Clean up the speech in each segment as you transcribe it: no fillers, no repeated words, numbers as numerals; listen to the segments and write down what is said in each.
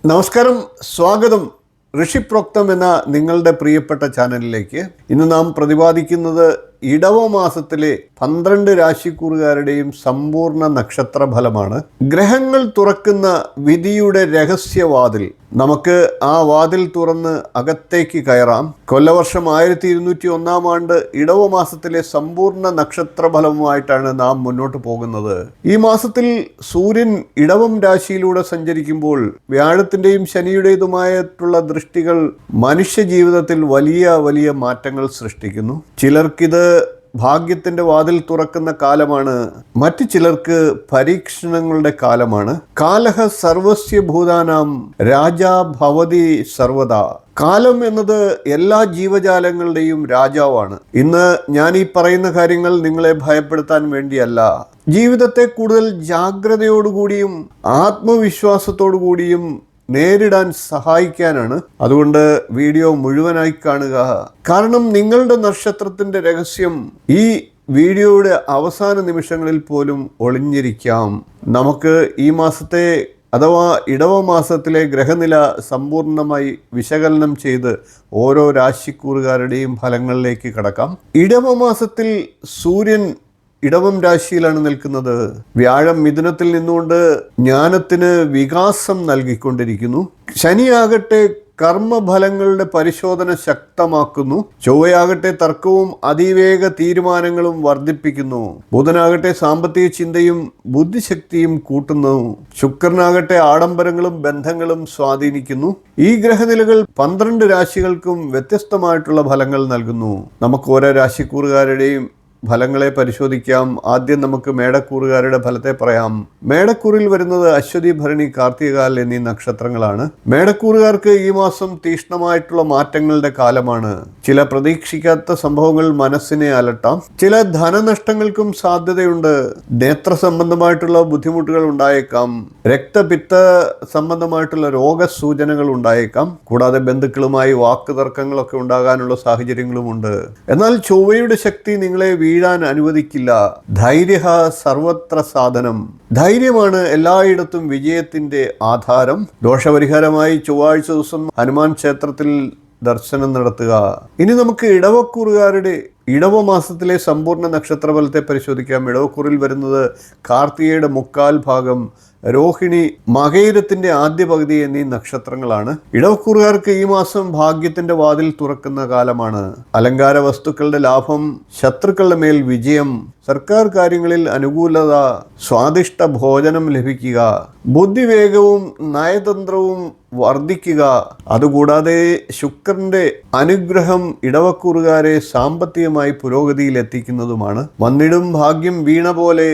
നമസ്കാരം, സ്വാഗതം ഋഷിപ്രോക്തം എന്ന നിങ്ങളുടെ പ്രിയപ്പെട്ട ചാനലിലേക്ക്. ഇന്ന് നാം പ്രതിപാദിക്കുന്നത് ഇടവമാസത്തിലെ 12 രാശിക്കൂറുകാരുടെയും സമ്പൂർണ്ണ നക്ഷത്ര ഫലമാണ്. ഗ്രഹങ്ങൾ തുറക്കുന്ന വിധിയുടെ രഹസ്യവാതിൽ. നമുക്ക് ആ വാതിൽ തുറന്ന് അകത്തേക്ക് കയറാം. കൊല്ലവർഷം 1201 ആണ്ട് ഇടവമാസത്തിലെ സമ്പൂർണ്ണ നക്ഷത്ര ഫലവുമായിട്ടാണ് നാം മുന്നോട്ട് പോകുന്നത്. ഈ മാസത്തിൽ സൂര്യൻ ഇടവം രാശിയിലൂടെ സഞ്ചരിക്കുമ്പോൾ വ്യാഴത്തിൻ്റെയും ശനിയുടേതുമായിട്ടുള്ള ദൃഷ്ടികൾ മനുഷ്യ ജീവിതത്തിൽ വലിയ വലിയ മാറ്റങ്ങൾ സൃഷ്ടിക്കുന്നു. ചിലർക്കിത് ഭാഗ്യത്തിന്റെ വാതിൽ തുറക്കുന്ന കാലമാണ്, മറ്റു ചിലർക്ക് പരീക്ഷണങ്ങളുടെ കാലമാണ്. കാലഹ സർവസ്യ ഭൂതാനാം രാജാ ഭവതി സർവദാ. കാലം എന്നത് എല്ലാ ജീവജാലങ്ങളുടെയും രാജാവാണ്. ഇന്ന് ഞാൻ ഈ പറയുന്ന കാര്യങ്ങൾ നിങ്ങളെ ഭയപ്പെടുത്താൻ വേണ്ടിയല്ല, ജീവിതത്തെ കൂടുതൽ ജാഗ്രതയോടുകൂടിയും ആത്മവിശ്വാസത്തോടു കൂടിയും നേരിടാൻ സഹായിക്കാനാണ്. അതുകൊണ്ട് വീഡിയോ മുഴുവനായി കാണുക. കാരണം നിങ്ങളുടെ നക്ഷത്രത്തിന്റെ രഹസ്യം ഈ വീഡിയോയുടെ അവസാന നിമിഷങ്ങളിൽ പോലും ഒളിഞ്ഞിരിക്കാം. നമുക്ക് ഈ മാസത്തെ അഥവാ ഇടവമാസത്തിലെ ഗ്രഹനില സമ്പൂർണ്ണമായി വിശകലനം ചെയ്ത് ഓരോ രാശിക്കൂറുകാരുടെയും ഫലങ്ങളിലേക്ക് കടക്കാം. ഇടവമാസത്തിൽ സൂര്യൻ ഇടവം രാശിയിലാണ് നിൽക്കുന്നത്. വ്യാഴം മിഥുനത്തിൽ നിന്നുകൊണ്ട് ജ്ഞാനത്തിന് വികാസം നൽകിക്കൊണ്ടിരിക്കുന്നു. ശനിയാകട്ടെ കർമ്മഫലങ്ങളുടെ പരിശോധന ശക്തമാക്കുന്നു. ചൊവ്വയാകട്ടെ തർക്കവും അതിവേഗ തീരുമാനങ്ങളും വർദ്ധിപ്പിക്കുന്നു. ബുധനാകട്ടെ സാമ്പത്തിക ചിന്തയും ബുദ്ധിശക്തിയും കൂട്ടുന്നു. ശുക്രനാകട്ടെ ആഡംബരങ്ങളും ബന്ധങ്ങളും സ്വാധീനിക്കുന്നു. ഈ ഗ്രഹനിലകൾ 12 രാശികൾക്കും വ്യത്യസ്തമായിട്ടുള്ള ഫലങ്ങൾ നൽകുന്നു. നമുക്ക് ഓരോ രാശിക്കൂറുകാരുടെയും ഫലങ്ങളെ പരിശോധിക്കാം. ആദ്യം നമുക്ക് മേടക്കൂറുകാരുടെ ഫലത്തെ പറയാം. മേടക്കൂറിൽ വരുന്നത് അശ്വതി, ഭരണി, കാർത്തികകാൽ എന്നീ നക്ഷത്രങ്ങളാണ്. മേടക്കൂറുകാർക്ക് ഈ മാസം തീക്ഷ്ണമായിട്ടുള്ള മാറ്റങ്ങളുടെ കാലമാണ്. ചില പ്രതീക്ഷിക്കാത്ത സംഭവങ്ങൾ മനസ്സിനെ അലട്ടാം. ചില ധനനഷ്ടങ്ങൾക്കും സാധ്യതയുണ്ട്. നേത്ര സംബന്ധമായിട്ടുള്ള ബുദ്ധിമുട്ടുകൾ ഉണ്ടായേക്കാം. രക്തപിത്ത സംബന്ധമായിട്ടുള്ള രോഗസൂചനകൾ ഉണ്ടായേക്കാം. കൂടാതെ ബന്ധുക്കളുമായി വാക്കുതർക്കങ്ങളൊക്കെ ഉണ്ടാകാനുള്ള സാഹചര്യങ്ങളുമുണ്ട്. എന്നാൽ ചൊവ്വയുടെ ശക്തി നിങ്ങളെ വീഴാൻ അനുവദിക്കില്ല. ധൈര്യ സർവത്ര സാധനം. ധൈര്യമാണ് എല്ലായിടത്തും വിജയത്തിന്റെ ആധാരം. ദോഷപരിഹാരമായി ചൊവ്വാഴ്ച ദിവസം ഹനുമാൻ ക്ഷേത്രത്തിൽ ദർശനം നടത്തുക. ഇനി നമുക്ക് ഇടവക്കൂറുകാരുടെ ഇടവമാസത്തിലെ സമ്പൂർണ്ണ നക്ഷത്രഫലത്തെ പരിശോധിക്കാം. ഇടവക്കൂറിൽ വരുന്നത് കാർത്തികയുടെ മുക്കാൽ ഭാഗം, രോഹിണി, മകയിരത്തിന്റെ ആദ്യ പകുതി എന്നീ നക്ഷത്രങ്ങളാണ്. ഇടവക്കൂറുകാർക്ക് ഈ മാസം ഭാഗ്യത്തിന്റെ വാതിൽ തുറക്കുന്ന കാലമാണ്. അലങ്കാര വസ്തുക്കളുടെ ലാഭം, ശത്രുക്കളുടെ മേൽ വിജയം, സർക്കാർ കാര്യങ്ങളിൽ അനുകൂലത, സ്വാദിഷ്ട ഭോജനം ലഭിക്കുക, ബുദ്ധിവേഗവും നയതന്ത്രവും വർദ്ധിക്കുക. അതുകൂടാതെ ശുക്രന്റെ അനുഗ്രഹം ഇടവക്കൂറുകാരെ സാമ്പത്തികമായി പുരോഗതിയിൽ എത്തിക്കുന്നതുമാണ്. വന്നിടും ഭാഗ്യം വീണ പോലെ,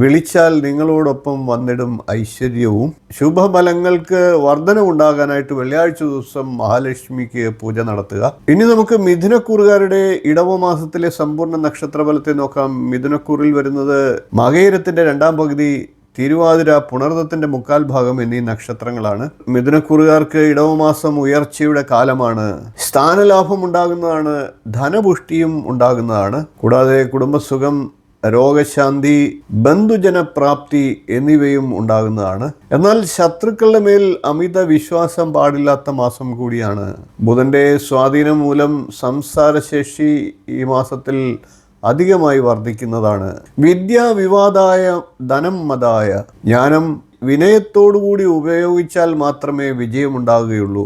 വിളിച്ചാൽ നിങ്ങളോടൊപ്പം വന്നിടും ഐശ്വര്യവും. ശുഭഫലങ്ങൾക്ക് വർധനവുണ്ടാകാനായിട്ട് വെള്ളിയാഴ്ച ദിവസം മഹാലക്ഷ്മിക്ക് പൂജ നടത്തുക. ഇനി നമുക്ക് മിഥുനക്കൂറുകാരുടെ ഇടവമാസത്തിലെ സമ്പൂർണ്ണ നക്ഷത്രഫലത്തെ നോക്കാം. മിഥുനക്കൂറിൽ വരുന്നത് മകയിരത്തിന്റെ 2ാം പകുതി, തിരുവാതിര, പുണർദത്തിന്റെ മുക്കാൽ ഭാഗം എന്നീ നക്ഷത്രങ്ങളാണ്. മിഥുനക്കൂറുകാർക്ക് ഇടവമാസം ഉയർച്ചയുടെ കാലമാണ്. സ്ഥാനലാഭം ഉണ്ടാകുന്നതാണ്. ധനപുഷ്ടിയും ഉണ്ടാകുന്നതാണ്. കൂടാതെ കുടുംബസുഖം, രോഗശാന്തി, ബന്ധുജനപ്രാപ്തി എന്നിവയും ഉണ്ടാകുന്നതാണ്. എന്നാൽ ശത്രുക്കളുടെ മേൽ അമിത വിശ്വാസം പാടില്ലാത്ത മാസം കൂടിയാണ്. ബുധന്റെ സ്വാധീനം മൂലം സംസാരശേഷി ഈ മാസത്തിൽ അധികമായി വർദ്ധിക്കുന്നതാണ്. വിദ്യ വിവാദായ ധനം മതായ. ജ്ഞാനം വിനയത്തോടുകൂടി ഉപയോഗിച്ചാൽ മാത്രമേ വിജയമുണ്ടാകുകയുള്ളൂ.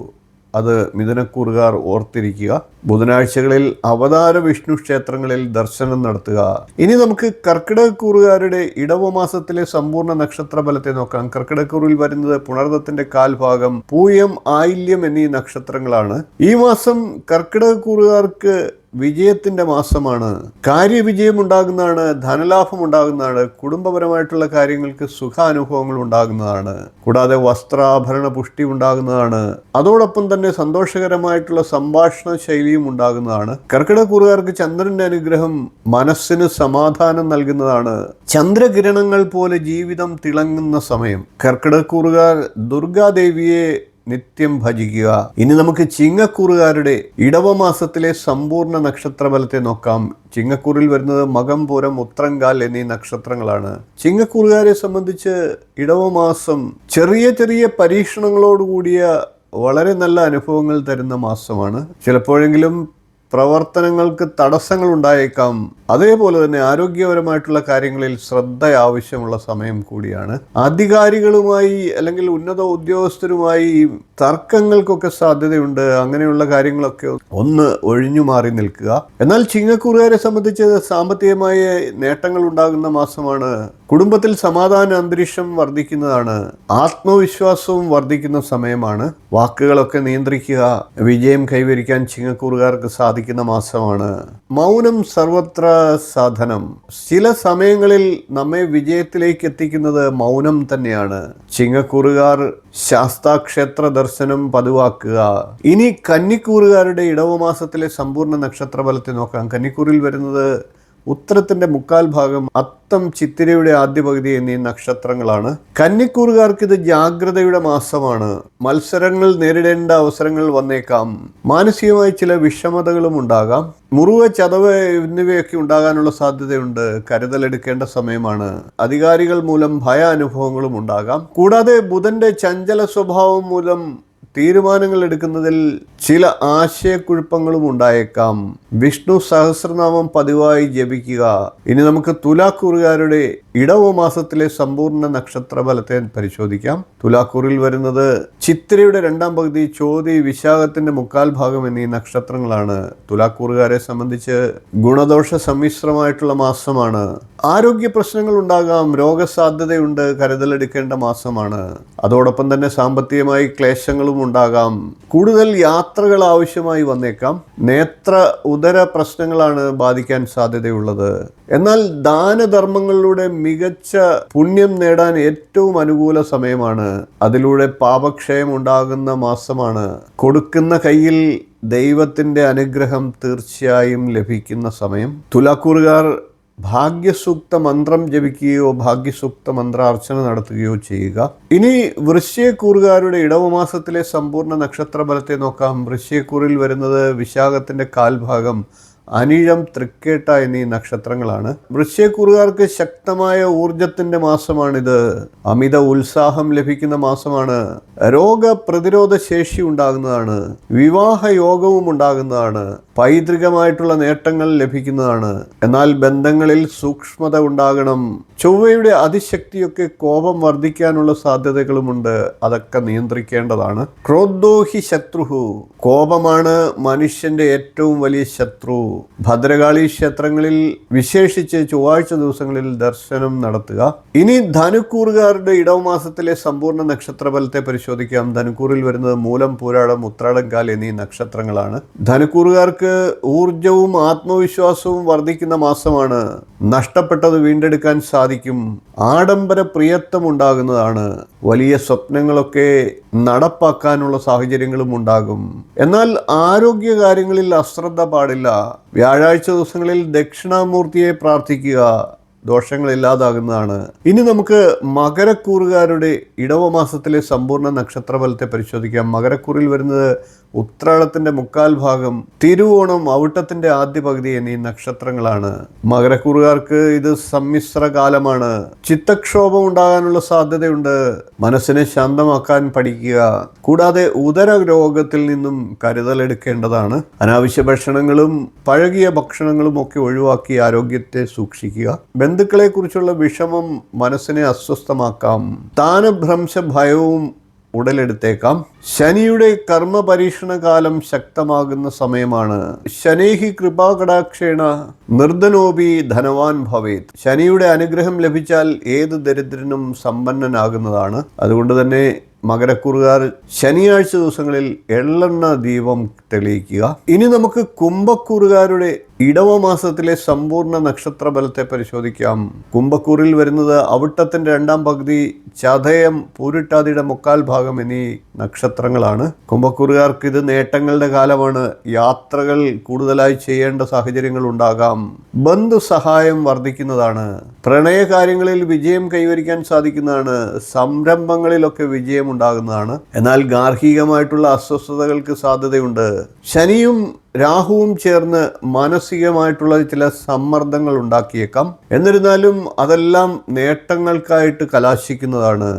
അത് മിഥുനക്കൂറുകാർ ഓർത്തിരിക്കുക. ബുധനാഴ്ചകളിൽ അവതാര വിഷ്ണു ക്ഷേത്രങ്ങളിൽ ദർശനം നടത്തുക. ഇനി നമുക്ക് കർക്കിടകക്കൂറുകാരുടെ ഇടവമാസത്തിലെ സമ്പൂർണ്ണ നക്ഷത്രഫലത്തെ നോക്കാം. കർക്കിടകക്കൂറിൽ വരുന്നത് പുണർദത്തിന്റെ കാൽഭാഗം, പൂയം, ആയില്യം എന്നീ നക്ഷത്രങ്ങളാണ്. ഈ മാസം കർക്കിടകക്കൂറുകാർക്ക് വിജയത്തിന്റെ മാസമാണ്. കാര്യവിജയം ഉണ്ടാകുന്നതാണ്. ധനലാഭം ഉണ്ടാകുന്നതാണ്. കുടുംബപരമായിട്ടുള്ള കാര്യങ്ങൾക്ക് സുഖാനുഭവങ്ങൾ ഉണ്ടാകുന്നതാണ്. കൂടാതെ വസ്ത്രാഭരണ പുഷ്ടി ഉണ്ടാകുന്നതാണ്. അതോടൊപ്പം തന്നെ സന്തോഷകരമായിട്ടുള്ള സംഭാഷണ ശൈലിയും ഉണ്ടാകുന്നതാണ്. കർക്കിടകക്കൂറുകാർക്ക് ചന്ദ്രന്റെ അനുഗ്രഹം മനസ്സിന് സമാധാനം നൽകുന്നതാണ്. ചന്ദ്രകിരണങ്ങൾ പോലെ ജീവിതം തിളങ്ങുന്ന സമയം. കർക്കിടകക്കൂറുകാർ ദുർഗാദേവിയെ നിത്യം ഭജിക്കുക. ഇനി നമുക്ക് ചിങ്ങക്കൂറുകാരുടെ ഇടവമാസത്തിലെ സമ്പൂർണ്ണ നക്ഷത്രഫലത്തെ നോക്കാം. ചിങ്ങക്കൂറിൽ വരുന്നത് മകം, പൂരം, ഉത്രങ്കാൽ എന്നീ നക്ഷത്രങ്ങളാണ്. ചിങ്ങക്കൂറുകാരെ സംബന്ധിച്ച് ഇടവമാസം ചെറിയ ചെറിയ പരീക്ഷണങ്ങളോടുകൂടിയ വളരെ നല്ല അനുഭവങ്ങൾ തരുന്ന മാസമാണ്. ചിലപ്പോഴെങ്കിലും പ്രവർത്തനങ്ങൾക്ക് തടസ്സങ്ങൾ ഉണ്ടായേക്കാം. അതേപോലെ തന്നെ ആരോഗ്യപരമായിട്ടുള്ള കാര്യങ്ങളിൽ ശ്രദ്ധ ആവശ്യമുള്ള സമയം കൂടിയാണ്. അധികാരികളുമായി അല്ലെങ്കിൽ ഉന്നത ഉദ്യോഗസ്ഥരുമായി തർക്കങ്ങൾക്കൊക്കെ സാധ്യതയുണ്ട്. അങ്ങനെയുള്ള കാര്യങ്ങളൊക്കെ ഒന്ന് ഒഴിഞ്ഞു മാറി നിൽക്കുക. എന്നാൽ ചിങ്ങക്കൂറുകാരെ സംബന്ധിച്ച് സാമ്പത്തികമായ നേട്ടങ്ങൾ ഉണ്ടാകുന്ന മാസമാണ്. കുടുംബത്തിൽ സമാധാന അന്തരീക്ഷം വർദ്ധിക്കുന്നതാണ്. ആത്മവിശ്വാസവും വർദ്ധിക്കുന്ന സമയമാണ്. വാക്കുകളൊക്കെ നിയന്ത്രിക്കുക. വിജയം കൈവരിക്കാൻ ചിങ്ങക്കൂറുകാർക്ക് സാധിക്കുന്ന മാസമാണ്. മൗനം സർവത്ര സാധനം. ചില സമയങ്ങളിൽ നമ്മെ വിജയത്തിലേക്ക് എത്തിക്കുന്നത് മൗനം തന്നെയാണ്. ചിങ്ങക്കൂറുകാർ ശാസ്താക്ഷേത്ര ദർശനം പതിവാക്കുക. ഇനി കന്നിക്കൂറുകാരുടെ ഇടവമാസത്തിലെ സമ്പൂർണ്ണ നക്ഷത്രഫലത്തെ നോക്കാം. കന്നിക്കൂറിൽ വരുന്നത് ഉത്തരത്തിന്റെ മുക്കാൽ ഭാഗം, അത്തം, ചിത്തിരയുടെ ആദ്യ പകുതി എന്നീ നക്ഷത്രങ്ങളാണ്. കന്നിക്കൂറുകാർക്ക് ഇത് ജാഗ്രതയുടെ മാസമാണ്. മത്സരങ്ങൾ നേരിടേണ്ട അവസരങ്ങൾ വന്നേക്കാം. മാനസികമായി ചില വിഷമതകളും ഉണ്ടാകാം. മുറിവ്, ചതവ് എന്നിവയൊക്കെ ഉണ്ടാകാനുള്ള സാധ്യതയുണ്ട്. കരുതലെടുക്കേണ്ട സമയമാണ്. അധികാരികൾ മൂലം ഭയ അനുഭവങ്ങളും ഉണ്ടാകാം. കൂടാതെ ബുധന്റെ ചഞ്ചല സ്വഭാവം മൂലം തീരുമാനങ്ങൾ എടുക്കുന്നതിൽ ചില ആശയക്കുഴപ്പങ്ങളും ഉണ്ടായേക്കാം. വിഷ്ണു സഹസ്രനാമം പതിവായി ജപിക്കുക. ഇനി നമുക്ക് തുലാക്കൂറുകാരുടെ ഇടവമാസത്തിലെ സമ്പൂർണ്ണ നക്ഷത്രഫലത്തെ പരിശോധിക്കാം. തുലാക്കൂറിൽ വരുന്നത് ചിത്തിരയുടെ രണ്ടാം പകുതി, ചോതി, വിശാഖത്തിന്റെ മുക്കാൽ ഭാഗം എന്നീ നക്ഷത്രങ്ങളാണ്. തുലാക്കൂറുകാരെ സംബന്ധിച്ച് ഗുണദോഷ സമ്മിശ്രമായിട്ടുള്ള മാസമാണ്. ആരോഗ്യ പ്രശ്നങ്ങൾ ഉണ്ടാകാം. രോഗസാധ്യതയുണ്ട്. കരുതലെടുക്കേണ്ട മാസമാണ്. അതോടൊപ്പം തന്നെ സാമ്പത്തികമായി ക്ലേശങ്ങളും ഉണ്ടാകാം. കൂടുതൽ യാത്രകൾ ആവശ്യമായി വന്നേക്കാം. നേത്ര ഉദര പ്രശ്നങ്ങളാണ് ബാധിക്കാൻ സാധ്യതയുള്ളത്. എന്നാൽ ദാനധർമ്മങ്ങളിലൂടെ മികച്ച പുണ്യം നേടാൻ ഏറ്റവും അനുകൂല സമയമാണ്. അതിലൂടെ പാപക്ഷയം ഉണ്ടാകുന്ന മാസമാണ്. കൊടുക്കുന്ന കയ്യിൽ ദൈവത്തിന്റെ അനുഗ്രഹം തീർച്ചയായും ലഭിക്കുന്ന സമയം. തുലാക്കൂറുകാർ ഭാഗ്യസൂക്ത മന്ത്രം ജപിക്കുകയോ ഭാഗ്യസൂക്ത മന്ത്രാർച്ചന നടത്തുകയോ ചെയ്യുക. ഇനി വൃശ്ചികക്കൂറുകാരുടെ ഇടവമാസത്തിലെ സമ്പൂർണ്ണ നക്ഷത്രഫലത്തെ നോക്കാം. വൃശ്ചികക്കൂറിൽ വരുന്നത് വിശാഖത്തിന്റെ കാൽഭാഗം, അനിഴം, തൃക്കേട്ട എന്നീ നക്ഷത്രങ്ങളാണ്. വൃശ്ചികക്കൂറുകാർക്ക് ശക്തമായ ഊർജത്തിന്റെ മാസമാണിത്. അമിത ഉത്സാഹം ലഭിക്കുന്ന മാസമാണ്. രോഗപ്രതിരോധ ശേഷി ഉണ്ടാകുന്നതാണ്. വിവാഹ യോഗവും ഉണ്ടാകുന്നതാണ്. പൈതൃകമായിട്ടുള്ള നേട്ടങ്ങൾ ലഭിക്കുന്നതാണ്. എന്നാൽ ബന്ധങ്ങളിൽ സൂക്ഷ്മത ഉണ്ടാകണം. ചൊവ്വയുടെ അതിശക്തിയൊക്കെ കോപം വർദ്ധിക്കാനുള്ള സാധ്യതകളുമുണ്ട്. അതൊക്കെ നിയന്ത്രിക്കേണ്ടതാണ്. ക്രോധോഹി ശത്രുഹു. കോപമാണ് മനുഷ്യന്റെ ഏറ്റവും വലിയ ശത്രു. ഭദ്രകാളി ക്ഷേത്രങ്ങളിൽ വിശേഷിച്ച് ചൊവ്വാഴ്ച ദിവസങ്ങളിൽ ദർശനം നടത്തുക. ഇനി ധനുക്കൂറുകാരുടെ ഇടവമാസത്തിലെ സമ്പൂർണ്ണ നക്ഷത്രഫലത്തെ പരിശോധിക്കാം. ധനുക്കൂറിൽ വരുന്നത് മൂലം, പൂരാടം, ഉത്രാടംകാൽ എന്നീ നക്ഷത്രങ്ങളാണ്. ധനുക്കൂറുകാർക്ക് ഊർജവും ആത്മവിശ്വാസവും വർദ്ധിക്കുന്ന മാസമാണ്. നഷ്ടപ്പെട്ടത് വീണ്ടെടുക്കാൻ സാധിക്കും. ആഡംബര പ്രിയത്വം ഉണ്ടാകുന്നതാണ്. വലിയ സ്വപ്നങ്ങളൊക്കെ നടപ്പാക്കാനുള്ള സാഹചര്യങ്ങളും ഉണ്ടാകും. എന്നാൽ ആരോഗ്യ കാര്യങ്ങളിൽ അശ്രദ്ധ പാടില്ല. വ്യാഴാഴ്ച ദിവസങ്ങളിൽ ദക്ഷിണാമൂർത്തിയെ പ്രാർത്ഥിക്കുക. ദോഷങ്ങൾ ഇല്ലാതാകുന്നതാണ്. ഇനി നമുക്ക് മകരക്കൂറുകാരുടെ ഇടവമാസത്തിലെ സമ്പൂർണ്ണ നക്ഷത്രഫലത്തെ പരിശോധിക്കാം. മകരക്കൂറിൽ വരുന്നത് ഉത്രാടത്തിന്റെ മുക്കാൽ ഭാഗം, തിരുവോണം, ഔട്ടത്തിന്റെ ആദ്യ പകുതി എന്നീ നക്ഷത്രങ്ങളാണ്. മകരക്കൂറുകാർക്ക് ഇത് സമ്മിശ്ര കാലമാണ്. ചിത്തക്ഷോഭം ഉണ്ടാകാനുള്ള സാധ്യതയുണ്ട്. മനസ്സിനെ ശാന്തമാക്കാൻ പഠിക്കുക. കൂടാതെ ഉദര രോഗത്തിൽ നിന്നും കരുതലെടുക്കേണ്ടതാണ്. അനാവശ്യ ഭക്ഷണങ്ങളും പഴകിയ ഭക്ഷണങ്ങളും ഒക്കെ ഒഴിവാക്കി ആരോഗ്യത്തെ സൂക്ഷിക്കുക. ബന്ധുക്കളെ കുറിച്ചുള്ള വിഷമം മനസ്സിനെ അസ്വസ്ഥമാക്കാം. സ്ഥാനഭ്രംശ ഭയവും ഉടലെടുത്തേക്കാം. ശനിയുടെ കർമ്മ പരീക്ഷണ കാലം ശക്തമാകുന്ന സമയമാണ്. ശനേഹി കൃപാകടാക്ഷേണ നിർധനോപി ധനവാൻ ഭവേത്. ശനിയുടെ അനുഗ്രഹം ലഭിച്ചാൽ ഏത് ദരിദ്രനും സമ്പന്നനാകുന്നതാണ്. അതുകൊണ്ട് തന്നെ മകരക്കൂറുകാർ ശനിയാഴ്ച ദിവസങ്ങളിൽ എള്ളെണ്ണ ദീപം തെളിയിക്കുക. ഇനി നമുക്ക് കുംഭക്കൂറുകാരുടെ ഇടവമാസത്തിലെ സമ്പൂർണ്ണ നക്ഷത്ര ബലത്തെ പരിശോധിക്കാം. കുംഭക്കൂറിൽ വരുന്നത് അവിട്ടത്തിന്റെ 2ാം പകുതി, ചതയം, പൂരിട്ടാതിയുടെ 3/4 ഭാഗം എന്നീ നക്ഷത്രങ്ങളാണ്. കുംഭക്കൂറുകാർക്ക് ഇത് നേട്ടങ്ങളുടെ കാലമാണ്. യാത്രകൾ കൂടുതലായി ചെയ്യേണ്ട സാഹചര്യങ്ങൾ ഉണ്ടാകാം. ബന്ധു സഹായം വർദ്ധിക്കുന്നതാണ്. പ്രണയകാര്യങ്ങളിൽ വിജയം കൈവരിക്കാൻ സാധിക്കുന്നതാണ്. സംരംഭങ്ങളിലൊക്കെ വിജയം ഉണ്ടാകുന്നതാണ്. എന്നാൽ ഗാർഹികമായിട്ടുള്ള അസ്വസ്ഥതകൾക്ക് സാധ്യതയുണ്ട്. ശനിയും രാഹുവും ചേർന്ന് മാനസികമായിട്ടുള്ള ചില സമ്മർദ്ദങ്ങൾ ഉണ്ടാക്കിയേക്കാം. എന്നിരുന്നാലും അതെല്ലാം നേട്ടങ്ങൾക്കായിട്ട് കലാശിക്കുന്നതാണ്.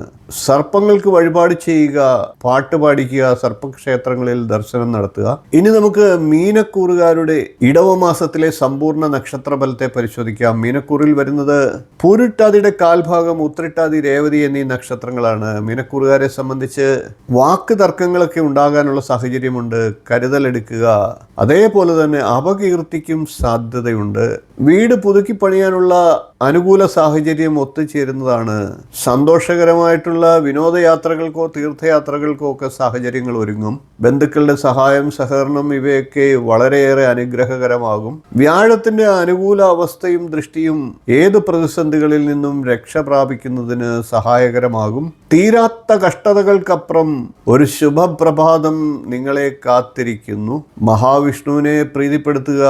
സർപ്പങ്ങൾക്ക് വഴിപാട് ചെയ്യുക, പാട്ട് പാടിക്കുക, സർപ്പക്ഷേത്രങ്ങളിൽ ദർശനം നടത്തുക. ഇനി നമുക്ക് മീനക്കൂറുകാരുടെ ഇടവമാസത്തിലെ സമ്പൂർണ്ണ നക്ഷത്ര ബലത്തെ പരിശോധിക്കാം. മീനക്കൂറിൽ വരുന്നത് പൂരിട്ടാതിയുടെ 1/4 ഭാഗം, ഉത്രട്ടാതി, രേവതി എന്നീ നക്ഷത്രങ്ങളാണ്. മീനക്കൂറുകാരെ സംബന്ധിച്ച് വാക്ക് തർക്കങ്ങളൊക്കെ ഉണ്ടാകാനുള്ള സാഹചര്യമുണ്ട്. കരുതലെടുക്കുക. അതേപോലെ തന്നെ അപകീർത്തിക്കും സാധ്യതയുണ്ട്. വീട് പുതുക്കി പണിയാനുള്ള അനുകൂല സാഹചര്യം ഒത്തുചേരുന്നതാണ്. സന്തോഷകരമായിട്ടുള്ള വിനോദയാത്രകൾക്കോ തീർത്ഥയാത്രകൾക്കോ ഒക്കെ സാഹചര്യങ്ങൾ ഒരുങ്ങും. ബന്ധുക്കളുടെ സഹായം, സഹകരണം ഇവയൊക്കെ വളരെയേറെ അനുഗ്രഹകരമാകും. വ്യാഴത്തിന്റെ അനുകൂല അവസ്ഥയും ദൃഷ്ടിയും ഏത് പ്രതിസന്ധികളിൽ നിന്നും രക്ഷ പ്രാപിക്കുന്നതിന് സഹായകരമാകും. തീരാത്ത കഷ്ടതകൾക്കപ്പുറം ഒരു ശുഭപ്രഭാതം നിങ്ങളെ കാത്തിരിക്കുന്നു. മഹാവിഷ്ണുവിനെ പ്രീതിപ്പെടുത്തുക.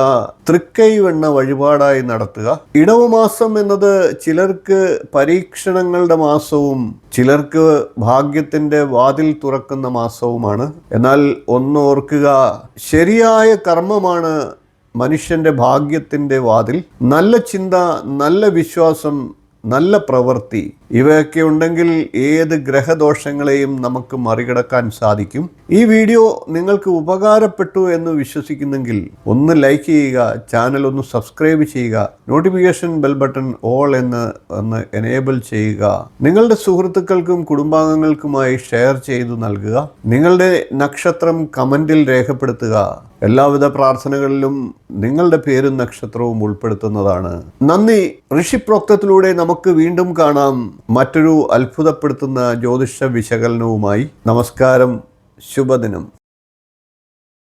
തൃക്കൈവെണ്ണ വഴിപാടായി നടത്തുക. ഇടവമാസം എന്നത് ചിലർക്ക് പരീക്ഷണങ്ങളുടെ മാസവും ചിലർക്ക് ഭാഗ്യത്തിന്റെ വാതിൽ തുറക്കുന്ന മാസവുമാണ്. എന്നാൽ ഒന്ന് ഓർക്കുക, ശരിയായ കർമ്മമാണ് മനുഷ്യന്റെ ഭാഗ്യത്തിന്റെ വാതിൽ. നല്ല ചിന്ത, നല്ല വിശ്വാസം, നല്ല പ്രവൃത്തി ഇവയൊക്കെ ഉണ്ടെങ്കിൽ ഏത് ഗ്രഹദോഷങ്ങളെയും നമുക്ക് മറികടക്കാൻ സാധിക്കും. ഈ വീഡിയോ നിങ്ങൾക്ക് ഉപകാരപ്പെട്ടു എന്ന് വിശ്വസിക്കുന്നെങ്കിൽ ഒന്ന് ലൈക്ക് ചെയ്യുക, ചാനൽ ഒന്ന് സബ്സ്ക്രൈബ് ചെയ്യുക, നോട്ടിഫിക്കേഷൻ ബെൽ ബട്ടൺ ഓൾ എന്ന് എനേബിൾ ചെയ്യുക. നിങ്ങളുടെ സുഹൃത്തുക്കൾക്കും കുടുംബാംഗങ്ങൾക്കുമായി ഷെയർ ചെയ്തു നൽകുക. നിങ്ങളുടെ നക്ഷത്രം കമന്റിൽ രേഖപ്പെടുത്തുക. എല്ലാവിധ പ്രാർത്ഥനകളിലും നിങ്ങളുടെ പേരും നക്ഷത്രവും ഉൾപ്പെടുത്തുന്നതാണ്. നന്ദി. ഋഷിപ്രോക്തത്തിലൂടെ നമുക്ക് വീണ്ടും കാണാം മറ്റൊരു അത്ഭുതപ്പെടുത്തുന്ന ജ്യോതിഷ വിശകലനവുമായി. നമസ്കാരം. ശുഭദിനം.